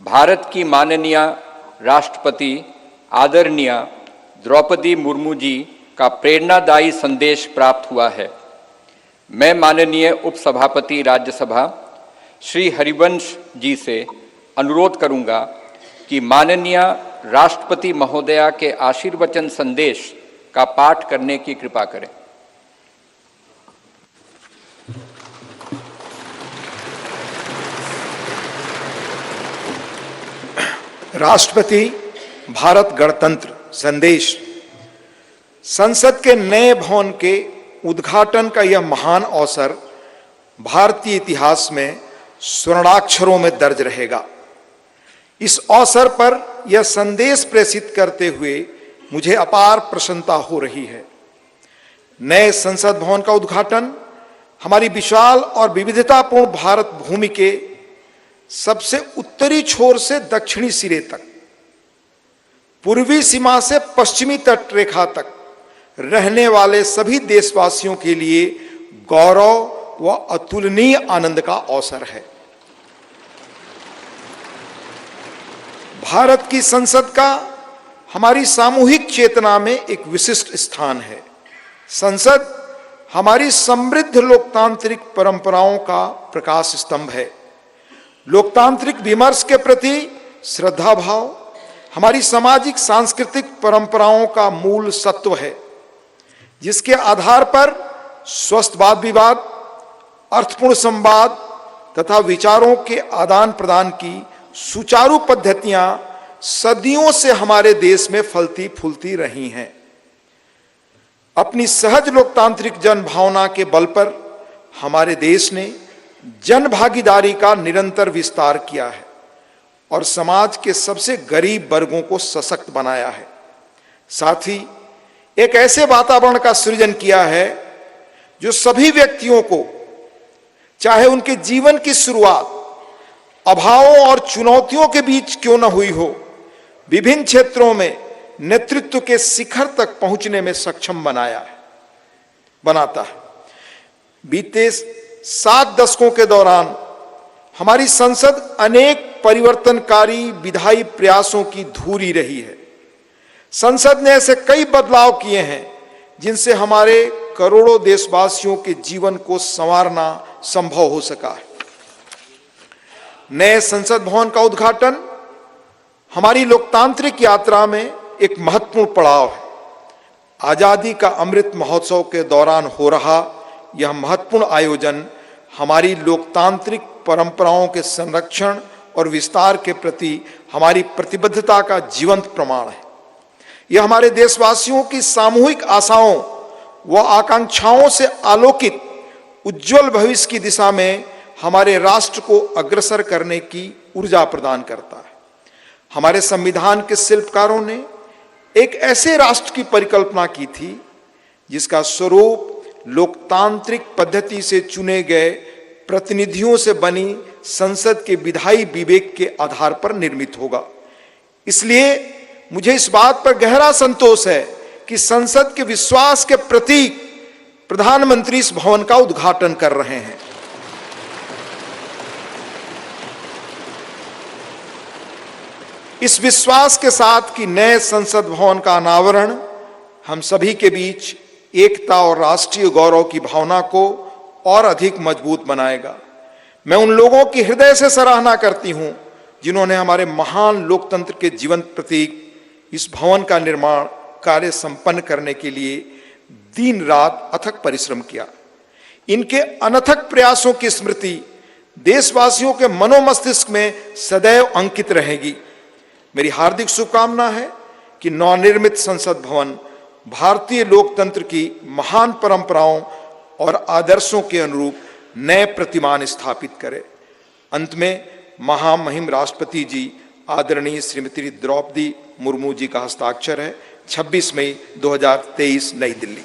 भारत की माननीय राष्ट्रपति आदरणीय द्रौपदी मुर्मू जी का प्रेरणादायी संदेश प्राप्त हुआ है। मैं माननीय उपसभापति राज्यसभा श्री हरिवंश जी से अनुरोध करूंगा कि माननीय राष्ट्रपति महोदया के आशीर्वचन संदेश का पाठ करने की कृपा करें। राष्ट्रपति भारत गणतंत्र संदेश। संसद के नए भवन के उद्घाटन का यह महान अवसर भारतीय इतिहास में स्वर्णाक्षरों में दर्ज रहेगा। इस अवसर पर यह संदेश प्रेषित करते हुए मुझे अपार प्रसन्नता हो रही है। नए संसद भवन का उद्घाटन हमारी विशाल और विविधतापूर्ण भारत भूमि के सबसे उत्तरी छोर से दक्षिणी सिरे तक, पूर्वी सीमा से पश्चिमी तट रेखा तक रहने वाले सभी देशवासियों के लिए गौरव व अतुलनीय आनंद का अवसर है। भारत की संसद का हमारी सामूहिक चेतना में एक विशिष्ट स्थान है। संसद हमारी समृद्ध लोकतांत्रिक परंपराओं का प्रकाश स्तंभ है। लोकतांत्रिक विमर्श के प्रति श्रद्धा भाव हमारी सामाजिक सांस्कृतिक परंपराओं का मूल सत्व है, जिसके आधार पर स्वस्थ वाद विवाद, अर्थपूर्ण संवाद तथा विचारों के आदान प्रदान की सुचारू पद्धतियां सदियों से हमारे देश में फलती फूलती रही हैं। अपनी सहज लोकतांत्रिक जन भावना के बल पर हमारे देश ने जन भागीदारी का निरंतर विस्तार किया है और समाज के सबसे गरीब वर्गों को सशक्त बनाया है। साथ ही एक ऐसे वातावरण का सृजन किया है जो सभी व्यक्तियों को, चाहे उनके जीवन की शुरुआत अभावों और चुनौतियों के बीच क्यों न हुई हो, विभिन्न क्षेत्रों में नेतृत्व के शिखर तक पहुंचने में सक्षम बनाता है। बीते 7 दशकों के दौरान हमारी संसद अनेक परिवर्तनकारी विधायी प्रयासों की धूरी रही है। संसद ने ऐसे कई बदलाव किए हैं जिनसे हमारे करोड़ों देशवासियों के जीवन को संवारना संभव हो सका है। नए संसद भवन का उद्घाटन हमारी लोकतांत्रिक यात्रा में एक महत्वपूर्ण पड़ाव है। आजादी का अमृत महोत्सव के दौरान हो रहा यह महत्वपूर्ण आयोजन हमारी लोकतांत्रिक परंपराओं के संरक्षण और विस्तार के प्रति हमारी प्रतिबद्धता का जीवंत प्रमाण है। यह हमारे देशवासियों की सामूहिक आशाओं व आकांक्षाओं से आलोकित उज्जवल भविष्य की दिशा में हमारे राष्ट्र को अग्रसर करने की ऊर्जा प्रदान करता है। हमारे संविधान के शिल्पकारों ने एक ऐसे राष्ट्र की परिकल्पना की थी जिसका स्वरूप लोकतांत्रिक पद्धति से चुने गए प्रतिनिधियों से बनी संसद के विधायी विवेक के आधार पर निर्मित होगा। इसलिए मुझे इस बात पर गहरा संतोष है कि संसद के विश्वास के प्रतीक प्रधानमंत्री इस भवन का उद्घाटन कर रहे हैं। इस विश्वास के साथ कि नए संसद भवन का अनावरण हम सभी के बीच एकता और राष्ट्रीय गौरव की भावना को और अधिक मजबूत बनाएगा। मैं उन लोगों की हृदय से सराहना करती हूं जिन्होंने हमारे महान लोकतंत्र के जीवंत प्रतीक इस भवन का निर्माण कार्य संपन्न करने के लिए दिन रात अथक परिश्रम किया। इनके अनथक प्रयासों की स्मृति देशवासियों के मनोमस्तिष्क में सदैव अंकित रहेगी। मेरी हार्दिक शुभकामना है कि नवनिर्मित संसद भवन भारतीय लोकतंत्र की महान परंपराओं और आदर्शों के अनुरूप नए प्रतिमान स्थापित करे। अंत में महामहिम राष्ट्रपति जी आदरणीय श्रीमती द्रौपदी मुर्मू जी का हस्ताक्षर है। 26 मई 2023 नई दिल्ली।